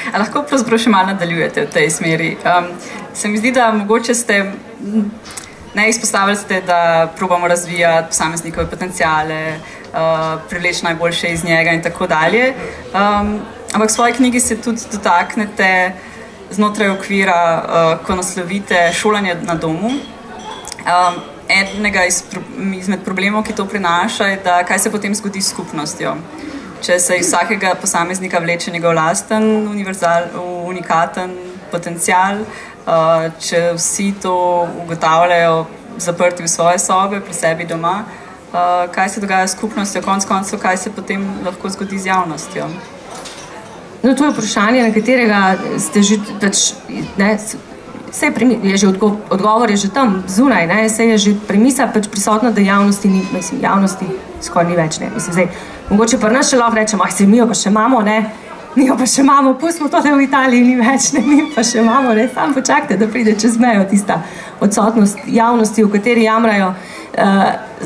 A lahko pravzaprav še malo nadaljujete v tej smeri? Se mi zdi, da mogoče ste, izpostavili ste, da probamo razvijati posameznikove potenciale, privleči najboljše iz njega in tako dalje. Ampak v svoji knjigi se tudi dotaknete znotraj okvira, ko naslovite šolanje na domu. Enega izmed problemov, ki to prinaša, je, da kaj se potem zgodi s skupnostjo. Če se iz vsakega posameznika vleče njegov lasten, unikaten potencial, če vsi to ugotavljajo zaprti v svoje sobe, pri sebi doma, kaj se dogaja s skupnostjo, konec koncev, kaj se potem lahko zgodi z javnostjo? To je vprašanje, na katerega ste že odgovor je že tam zunaj, saj je že premisa prisotna, da javnosti skoraj ni več. Mogoče pa nas še lahko rečemo, mi jo pa še imamo, pustimo to, da v Italiji ni več, mi pa še imamo, samo počakajte, da pride čez mejo tista odsotnost javnosti, v kateri jamrajo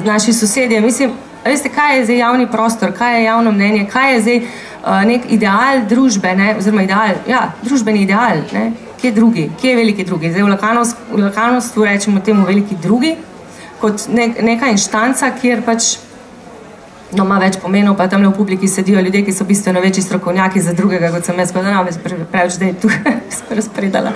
naši sosedje. Veste, kaj je zdaj javni prostor, kaj je javno mnenje, kaj je zdaj nek ideal družbe, oziroma družbeni ideal, kje je drugi, kje je veliki drugi. Zdaj v lokalnostvu rečemo temu veliki drugi, kot neka inštanca, kjer pač ima več pomenov, pa tamle v publiki sedijo ljudje, ki so bistveno večji strokovnjaki za drugega, kot sem jaz, pa da preveč zdaj tu razpredala.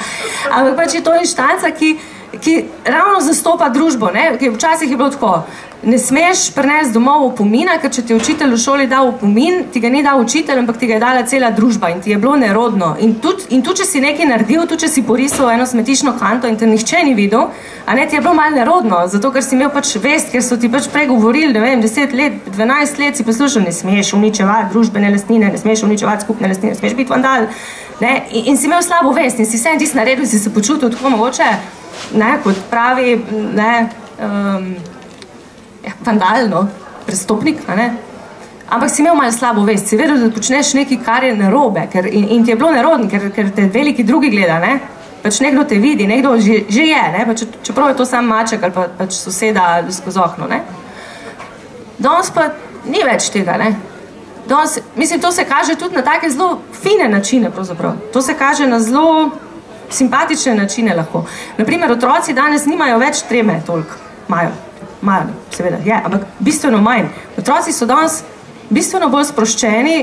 Ampak pač je to inštanca, ki ravno zastopa družbo, včasih je bilo tako, ne smeš prinesti domov opomina, ker če ti učitelj v šoli dal opomin, ti ga ni dal učitelj, ampak ti ga je dala cela družba in ti je bilo nerodno. In tudi, če si nekaj naredil, tudi, če si porisal eno smetišno kanto in te nihče ni videl, ti je bilo malo nerodno, zato ker si imel pač vest, ker so ti pač prej govorili, 10 let, 12 let si poslušal, ne smeš uničevati družbene lastnine, ne smeš uničevati skupne lastnine, ne smeš biti vandal. In si imel slabo vest in si vse tisto naredil, si se počutil tako mogoče, kot pravi, vandalno, prestopnik, ampak si imel malo slabo vest, si vedel, da počneš nekaj, kar je narobe, in ti je bilo nerodno, ker te veliki drugi gleda, pač nekdo te vidi, nekdo že je, čeprav je to sam maček ali pač soseda skozi okno. Danes pa ni več tega, Danes, to se kaže tudi na take zelo fine načine, pravzaprav. To se kaže na zelo simpatične načine lahko. Naprimer, otroci danes nimajo več treme toliko, imajo, seveda, ampak bistveno manj. Otroci so danes bistveno bolj sproščeni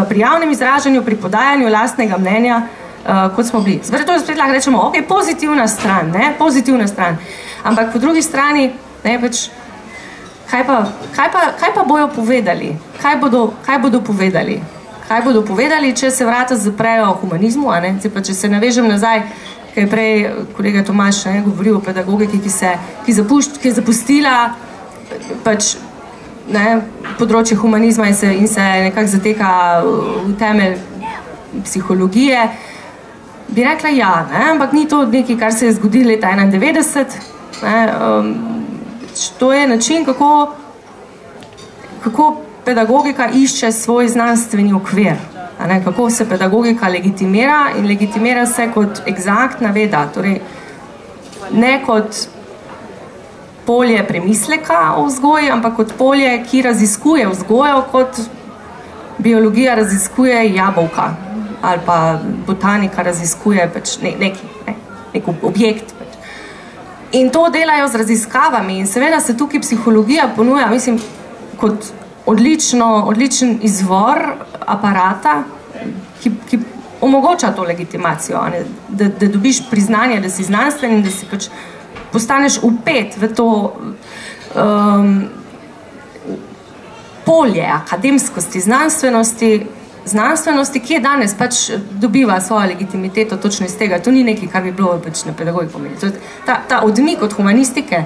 pri javnem izražanju, pri podajanju lastnega mnenja, kot smo bili. Zdaj to spet lahko rečemo, ok, pozitivna stran, ampak po drugi strani, kaj pa bojo povedali? Kaj bodo povedali? Kaj bodo povedali, če se vrata zaprejo humanizmu, če se navežem nazaj, kaj je prej kolega Tomaž govoril o pedagogiki, ki je zapustila pač področje humanizma in se nekako zateka v temelj psihologije, bi rekla ampak ni to nekaj, kar se je zgodilo leta 91. To je način, kako pedagogika išče svoj znanstveni okvir. Kako se pedagogika legitimira in legitimira se kot eksaktna veda, torej ne kot polje premisleka o vzgoji, ampak kot polje, ki raziskuje vzgojo, kot biologija raziskuje jabolka ali pa botanika raziskuje pač nek objekt. Pač. In to delajo z raziskavami in seveda se tukaj psihologija ponuja, mislim, kot odličen izvor aparata, ki omogoča to legitimacijo, da dobiš priznanje, da si znanstven in da si pač postaneš vpet v to polje akademskosti, znanstvenosti, ki je danes pač dobiva svojo legitimiteto točno iz tega. To ni nekaj, kar bi bilo pač na pedagogiki pomeni. Ta odmik od humanistike,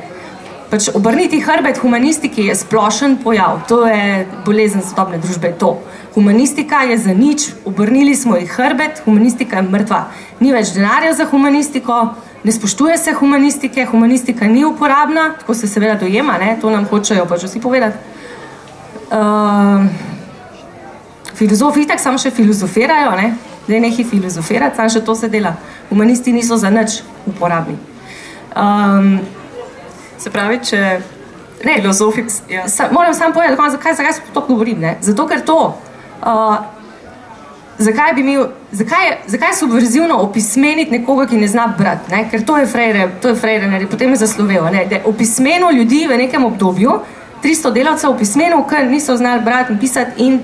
pač obrniti hrbet humanistiki je splošen pojav. To je bolezen sodobne družbe, to. Humanistika je za nič, obrnili smo jih hrbet, humanistika je mrtva. Ni več denarja za humanistiko, ne spoštuje se humanistike, humanistika ni uporabna, tako se seveda dojema, ne? To nam hočejo pač vsi povedati. Filozofi itak samo še filozofirajo, ne? Zdaj nekaj filozofirati, samo še to se dela. Humanisti niso za nič uporabni. Se pravi, če filozofi... Ja. Moram samo povedati, zakaj se to govorim, ne? Zato, ker to... Zakaj je subverzivno opismeniti nekoga, ki ne zna brati, ne? Ker to je Freire, potem je zaslovel, ne? Da je opismeno ljudi v nekem obdobju, 300 delavcev opismenov, ker niso znali brati in pisati in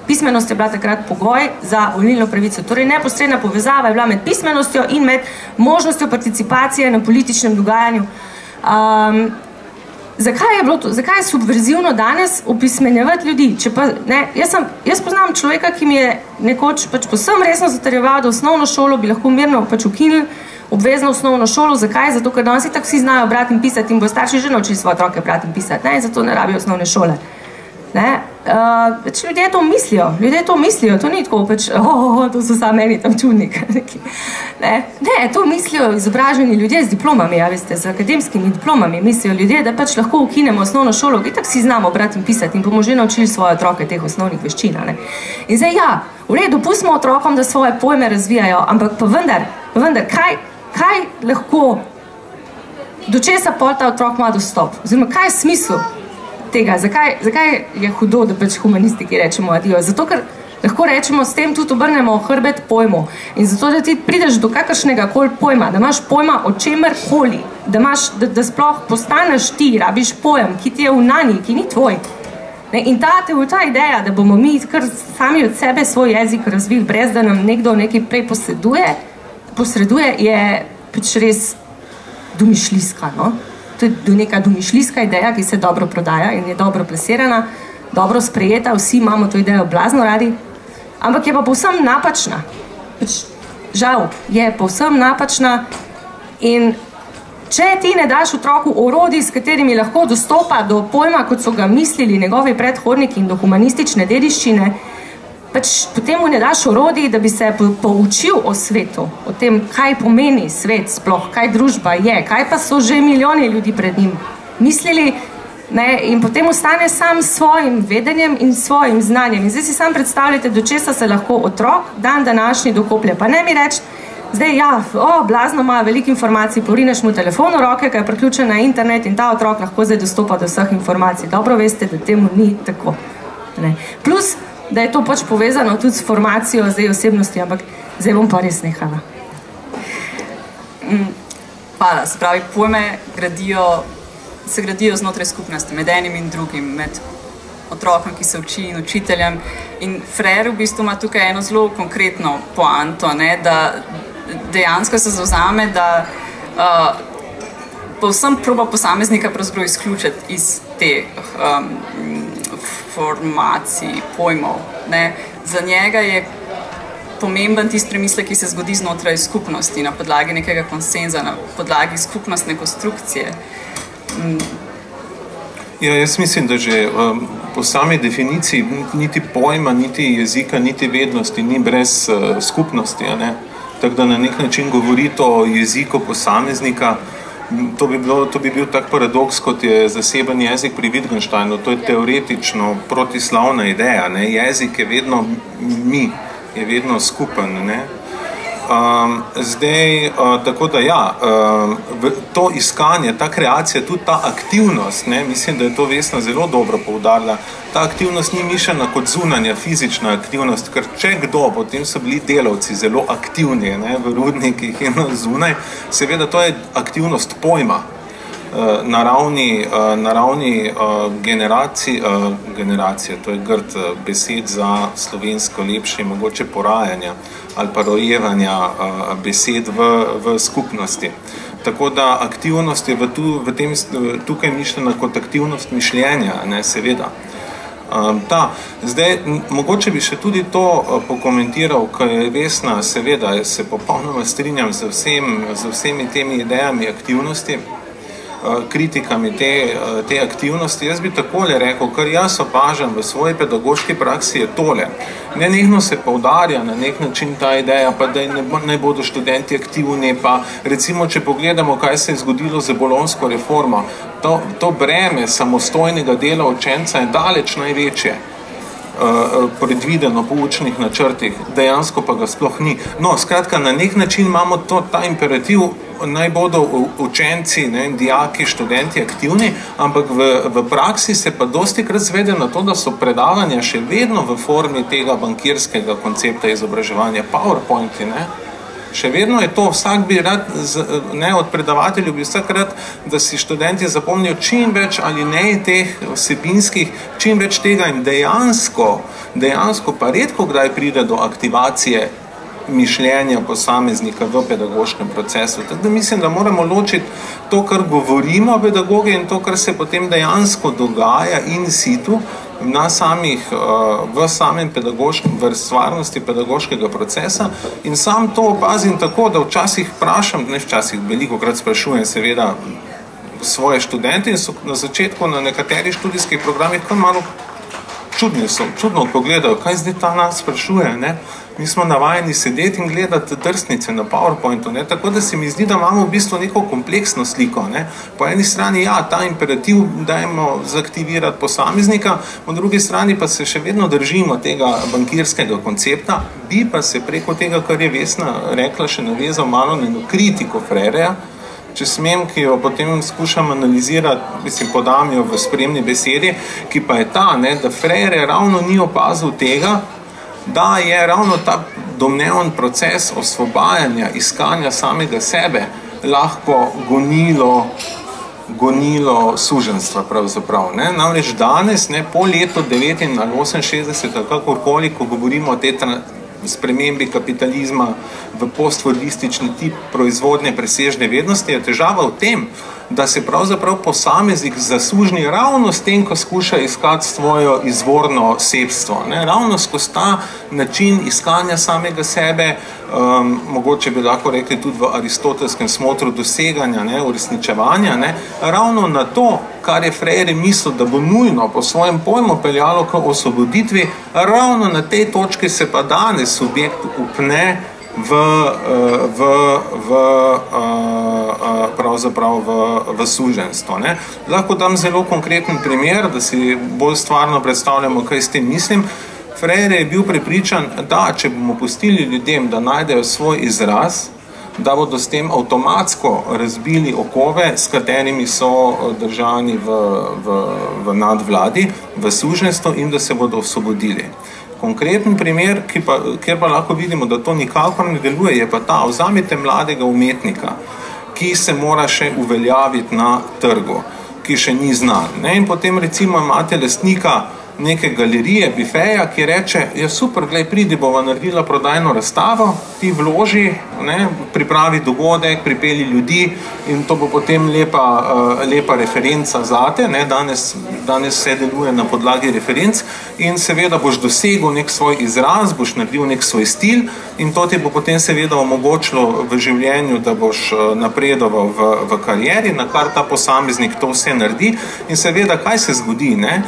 pismenost je bila takrat pogoj za volilno pravico. Torej, neposredna povezava je bila med pismenostjo in med možnostjo participacije na političnem dogajanju. Zakaj je subverzivno danes opismenjevati ljudi? Jaz poznam človeka, ki mi je nekoč pač posem resno zatrjeval, da osnovno šolo bi lahko mirno pač ukinili, obvezno osnovno šolo. Zakaj? Zato, ker danes itak vsi znajo brati in pisati in bo starši že naučili svoje otroke brati in pisati, ne? Zato ne rabijo osnovne šole. Ljudje to mislijo, to ni tako, to so samo meni tam čudnik. Ne, to mislijo izobraženi ljudje z diplomami, veste, z akademskimi diplomami mislijo ljudje, da pač lahko ukinemo osnovno šolo, ki tako si znamo brati in pisati in bomo že naučili svoje otroke teh osnovnih veščin. In zdaj v redu, pustimo otrokom, da svoje pojme razvijajo, ampak pa vendar, kaj lahko, do česa pol ta otrok ima dostop? Oziroma, kaj je smisel tega? Zakaj je hudo, da pač humanistiki rečemo adijo? Zato, ker lahko rečemo, s tem tudi obrnemo hrbet pojmu. In zato, da ti prideš do kakršnega koli pojma, da imaš pojma o čemer koli, da sploh postaneš ti, rabiš pojem, ki ti je v nani, ki ni tvoj. In ta ideja, da bomo mi kar sami od sebe svoj jezik razvili, brez da nam nekdo nekaj prej posreduje, je pač res domišljijska, no? To je neka domišljijska ideja, ki se dobro prodaja in je dobro plasirana, dobro sprejeta, vsi imamo to idejo blazno radi, ampak je pa povsem napačna. Žal, je povsem napačna in če ti ne daš otroku orodij, s katerimi lahko dostopa do pojma, kot so ga mislili njegovi predhodniki in do humanistične dediščine, potem mu ne daš orodij, da bi se poučil o svetu, o tem, kaj pomeni svet sploh, kaj družba je, kaj pa so že milijoni ljudi pred njim mislili, ne, in potem ostane sam s svojim vedenjem in svojim znanjem. In zdaj si sam predstavljate, do česa se lahko otrok dan današnji dokoplje. Pa ne mi reči, zdaj blazno ima veliko informacij, porineš mu telefon v roke, ki je priključen na internet in ta otrok lahko zdaj dostopa do vseh informacij. Dobro veste, da temu ni tako. Ne. Plus, da je to pač povezano tudi s formacijo zdaj osebnosti, ampak zdaj bom pa res nehala. Hvala. Se pravi, pojme se gradijo znotraj skupnosti, med enim in drugim, med otrokom, ki se uči in učiteljem. In Freire v bistvu ima tukaj eno zelo konkretno poanto, ne, da dejansko se zavzame, da povsem proba posameznika pravzaprav izključiti iz teh formacij, pojmov. Ne. Za njega je pomemben tisti premislek, ki se zgodi znotraj skupnosti, na podlagi nekega konsenza, na podlagi skupnostne konstrukcije. Ja, jaz mislim, da že po sami definiciji niti pojma, niti jezika, niti vednosti ni brez skupnosti. Tako da na nek način govoriti o jeziku posameznika, to bi bil tak paradoks, kot je zaseben jezik pri Wittgensteinu. To je teoretično protislavna ideja. Ne? Jezik je vedno mi, je vedno skupen. Ne? Zdaj, tako da ja, to iskanje, ta kreacija, tudi ta aktivnost, ne, mislim, da je to Vesna zelo dobro poudarila, ta aktivnost ni mišljena kot zunanja fizična aktivnost, ker če kdo, potem so bili delavci zelo aktivni, ne, v rudnikih in zunaj, seveda to je aktivnost pojma. Na ravni generacije, to je grd besed za slovensko lepše mogoče porajanja ali pa rojevanja besed v skupnosti. Tako da aktivnost je tukaj mišljena kot aktivnost mišljenja, ne, seveda. Zdaj, mogoče bi še tudi to pokomentiral, ker je Vesna, seveda, se popolnoma strinjam z vsemi temi idejami aktivnosti, kritikami te aktivnosti. Jaz bi takole rekel, kar jaz opažam v svoji pedagoški praksi je tole. Nenehno se poudarja na nek način ta ideja, pa da ne bodo študenti aktivni, pa recimo, če pogledamo, kaj se je zgodilo z bolonjsko reformo, to breme samostojnega dela učenca je daleč največje predvideno po učnih načrtih, dejansko pa ga sploh ni. No, skratka, na nek način imamo ta imperativ, naj bodo učenci, ne, dijaki, študenti aktivni, ampak v praksi se pa dostikrat zvede na to, da so predavanja še vedno v formi tega bankirskega koncepta izobraževanja, PowerPointi, ne. Še vedno je to, vsak bi rad, ne, od predavateljev bi vsak rad, da si študenti zapomnijo čim več ali ne teh vsebinskih, čim več tega in dejansko pa redko kdaj pride do aktivacije mišljenja posameznika v pedagoškem procesu. Tako da mislim, da moramo ločiti to, kar govorimo pedagoge in to, kar se potem dejansko dogaja in situ v samem pedagoškem, v stvarnosti pedagoškega procesa in sam to opazim tako, da včasih vprašam, velikokrat sprašujem seveda svoje študente in so na začetku na nekaterih študijskih programih kar malo čudno pogledajo, kaj zdaj ta nas sprašuje, ne? Mi smo navajeni sedeti in gledati drsnice na PowerPointu, ne? Tako da se mi zdi, da imamo v bistvu neko kompleksno sliko, ne? Po eni strani, ja, ta imperativ dajmo zaktivirati posameznika, po drugi strani pa se še vedno držimo tega bankirskega koncepta, bi pa se preko tega, kar je Vesna rekla, še navezal malo na kritiko Freireja, če smem, ki jo potem skušam analizirati, mislim, podam jo v spremni besedi, ki pa je ta, ne, da Freire ravno ni opazil tega, da je ravno ta domneven proces osvobajanja, iskanja samega sebe lahko gonilo suženstva pravzaprav. Ne? Namreč danes, ne, po letu 1968, kakorkoli, ko govorimo o tej spremembi kapitalizma v postfordistični tip proizvodnje presežne vednosti, je težava v tem, da se pravzaprav posameznik zasužni ravno s tem, ko skuša iskati svojo izvorno sebstvo. Ne? Ravno skozi ta način iskanja samega sebe, mogoče bi lahko rekli tudi v aristotelskem smotru doseganja, ne, uresničevanja, ne, ravno na to, kar je Freire mislil, da bo nujno po svojem pojmu peljalo k osvoboditvi, ravno na tej točki se pa danes subjekt upne v suženstvo. Ne. Lahko dam zelo konkreten primer, da si bolj stvarno predstavljamo, kaj s tem mislim. Freire je bil prepričan, da če bomo pustili ljudem, da najdejo svoj izraz, da bodo s tem avtomatsko razbili okove, s katerimi so držani v nadvladi, v suženstvo in da se bodo osvobodili. Konkreten primer, kjer pa lahko vidimo, da to nikakor ne deluje, je pa ta, vzamite mladega umetnika, ki se mora še uveljaviti na trgu, ki še ni znan. Ne? In potem recimo imate lastnika neke galerije, bifeja, ki reče, ja super, glej, pridi, bova naredila prodajno razstavo, ti vloži, ne, pripravi dogodek, pripelji ljudi in to bo potem lepa referenca zate, ne, danes vse deluje na podlagi referenc in seveda boš dosegel nek svoj izraz, boš naredil nek svoj stil in to ti bo potem seveda omogočilo v življenju, da boš napredoval v karieri, na kar ta posameznik to vse naredi in seveda, kaj se zgodi, ne,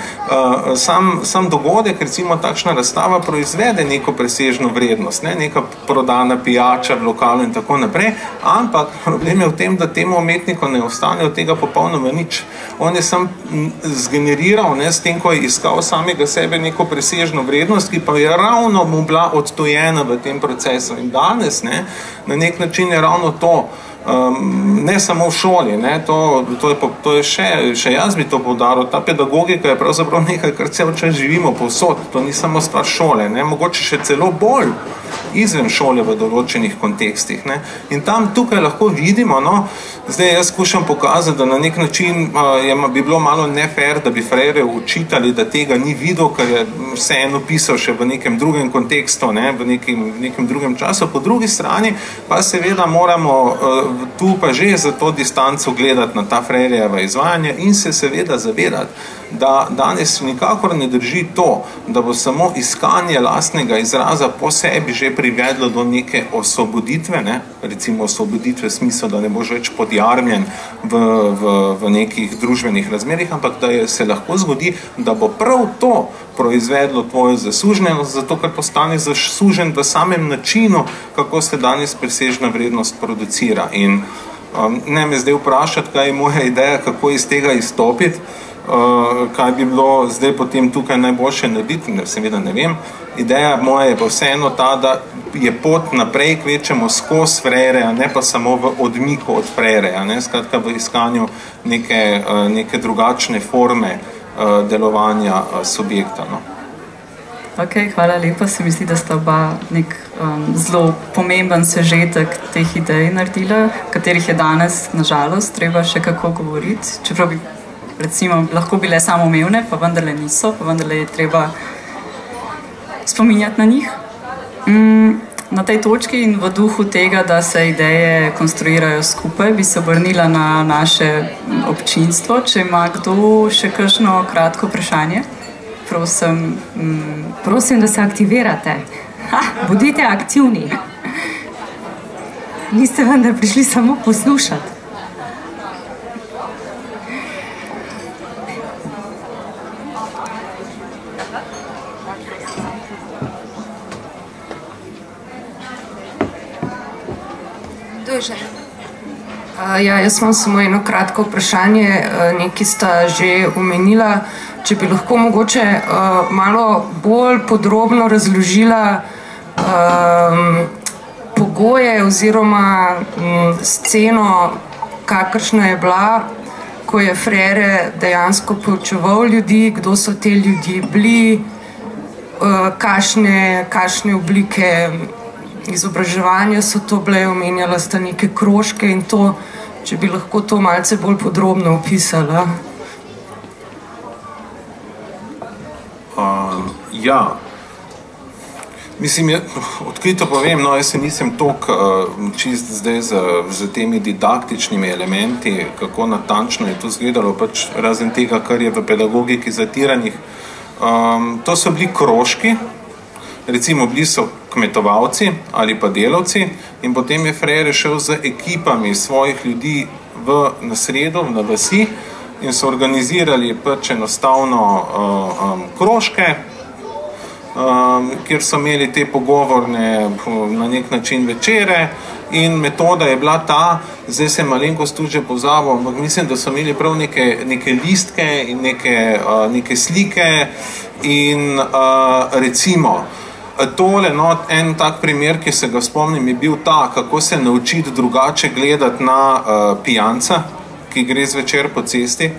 sam dogodek, recimo takšna razstava, proizvede neko presežno vrednost, ne? Neka prodana pijača v lokalu in tako naprej, ampak problem je v tem, da temu umetniku ne ostane od tega popolnoma nič. On je sam zgeneriral, ne, s tem, ko je iskal samega sebe neko presežno vrednost, ki pa je ravno mu bila odtojena v tem procesu. In danes, ne, na nek način je ravno to, ne samo v šoli, ne, to je še jaz bi to poudaril, ta pedagogika je pravzaprav nekaj, kar cel čas živimo povsod, to ni samo stvar šole, ne, mogoče še celo bolj izven šole v določenih kontekstih, ne, in tam tukaj lahko vidimo, no, zdaj jaz skušam pokazati, da na nek način bi bilo malo nefair, da bi Freire učitali, da tega ni videl, ker je vseeno pisal še v nekem drugem kontekstu, ne, v nekem drugem času, po drugi strani pa seveda moramo tu pa že za to distanco gledati na ta Freirejeva izvajanja in se seveda zavedati, da danes nikakor ne drži to, da bo samo iskanje lastnega izraza po sebi že privedlo do neke osvoboditve, ne? Recimo osvoboditve v smislu, da ne boš več podjarmljen v nekih družbenih razmerih, ampak da se lahko zgodi, da bo prav to proizvedlo tvojo zasužnjenost, zato ker postane zasužen v samem načinu, kako se danes presežna vrednost producira. In ne me zdaj vprašati, kaj je moja ideja, kako iz tega izstopiti, kaj bi bilo zdaj potem tukaj najboljše narediti, seveda ne vem. Ideja moja je pa vseeno ta, da je pot naprej kvečemo skozi Freireja, ne pa samo v odmiku od Freireja, ne, skratka v iskanju neke drugačne forme delovanja subjekta. No. Ok, hvala lepa. Se mi zdi, da sta oba nek zelo pomemben sežetek teh idej naredila, katerih je danes, nažalost, treba še kako govoriti, čeprav bi recimo lahko bile samoumevne, pa vendarle niso, pa vendarle je treba spominjati na njih. Na tej točki in v duhu tega, da se ideje konstruirajo skupaj, bi se obrnila na naše občinstvo. Če ima kdo še kakšno kratko vprašanje? Prosim. Prosim, da se aktivirate. Bodite aktivni. Niste vendar prišli samo poslušati. Jaz imam samo eno kratko vprašanje, nekaj sta že omenila, če bi lahko mogoče malo bolj podrobno razložila pogoje oziroma sceno, kakršna je bila, ko je Freire dejansko poučeval ljudi, kdo so te ljudje bili, kakšne oblike izobraževanja so to bile, omenjala sta neke krožke in to, če bi lahko to malce bolj podrobno opisala. Ja, mislim, odkrito povem, no, jaz se nisem toliko čist zdaj z temi didaktičnimi elementi, kako natančno je to izgledalo, pač razen tega, kar je v pedagogiki zatiranih. To so bili krožki, recimo bili so kmetovalci ali pa delavci in potem je Freire šel z ekipami svojih ljudi na sredo, na vasi in so organizirali pač enostavno krožke, kjer so imeli te pogovorne na nek način večere in metoda je bila ta, zdaj se malenkost tu že pozabil, ampak mislim, da so imeli prav neke listke in neke slike in recimo tole, no, en tak primer, ki se ga spomnim, je bil ta, kako se naučiti drugače gledati na pijanca, ki gre zvečer po cesti.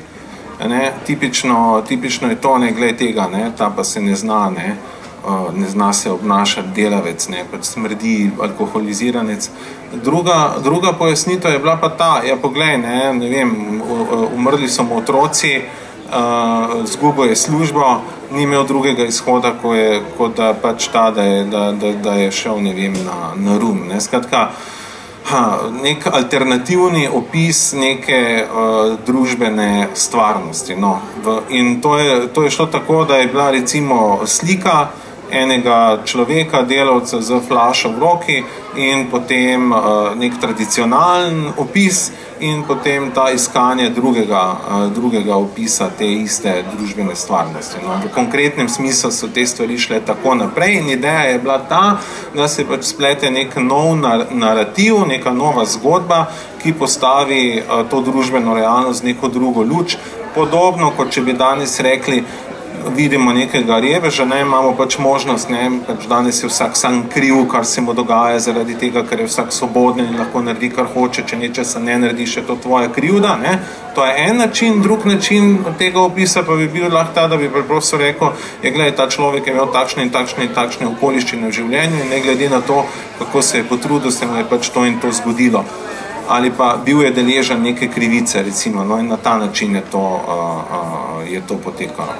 Ne, tipično je to, ne, gled tega, ne, ta pa se ne zna se obnašati delavec, ne, pač smrdi alkoholiziranec. Druga pojasnitev je bila pa ta, ja, poglej, ne vem, umrli so mu otroci, zgubo je službo, ni imel drugega izhoda, kot da pač ta, da je šel, ne vem, na rum. Ne? Skratka, nek alternativni opis neke družbene stvarnosti. No. In to je šlo tako, da je bila recimo slika enega človeka, delavca z flašo v roki in potem nek tradicionalen opis in potem ta iskanje drugega opisa te iste družbene stvarnosti. No, v konkretnem smislu so te stvari šle tako naprej in ideja je bila ta, da se pač splete nek nov narativ, neka nova zgodba, ki postavi to družbeno realnost neko drugo luč. Podobno, kot če bi danes rekli, vidimo nekega reveža, imamo pač možnost, pač danes je vsak sam kriv, kar se mu dogaja zaradi tega, ker je vsak svoboden in lahko naredi, kar hoče, če nečesa ne naredi, še to tvoja krivda. To je en način, drug način tega opisa pa bi bil lahko ta, da bi preprosto rekel, gledaj, ta človek je imel takšne in takšne okoliščine v življenju in ne glede na to, kako se je potrudil, se mu je pač to in to zgodilo. Ali pa bil je deležen neke krivice, recimo, no, in na ta način je to potekalo.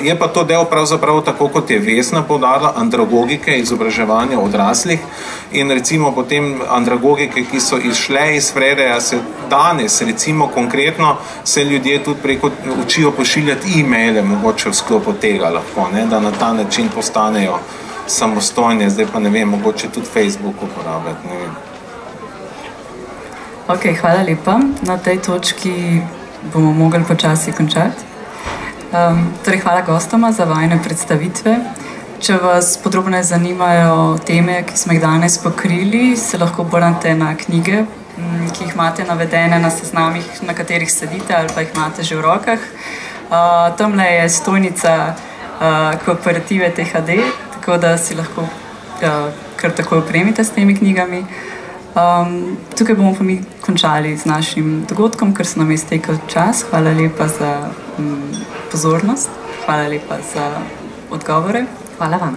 Je pa to del pravzaprav tako, kot je Vesna poudarila, andragogike, izobraževanja odraslih in recimo potem andragogike, ki so izšle iz Freireja, se danes, recimo konkretno, se ljudje tudi preko učijo pošiljati e-maile, mogoče v sklopu tega lahko, da na ta način postanejo samostojne, zdaj pa ne vem, mogoče tudi Facebook uporabljati, ne vem. Ok, hvala lepa. Na tej točki bomo mogli počasi končati. Torej, hvala gostoma za vajine predstavitve. Če vas podrobno zanimajo teme, ki smo jih danes pokrili, se lahko obrnete na knjige, ki jih imate navedene na seznamih, na katerih sedite ali pa jih imate že v rokah. Tamle je stojnica kooperative THD, tako da si lahko kar takoj opremite s temi knjigami. Tukaj bomo pa mi končali z našim dogodkom, ker se nam je iztekel čas. Hvala lepa za pozornost, hvala lepa za odgovore. Hvala vam.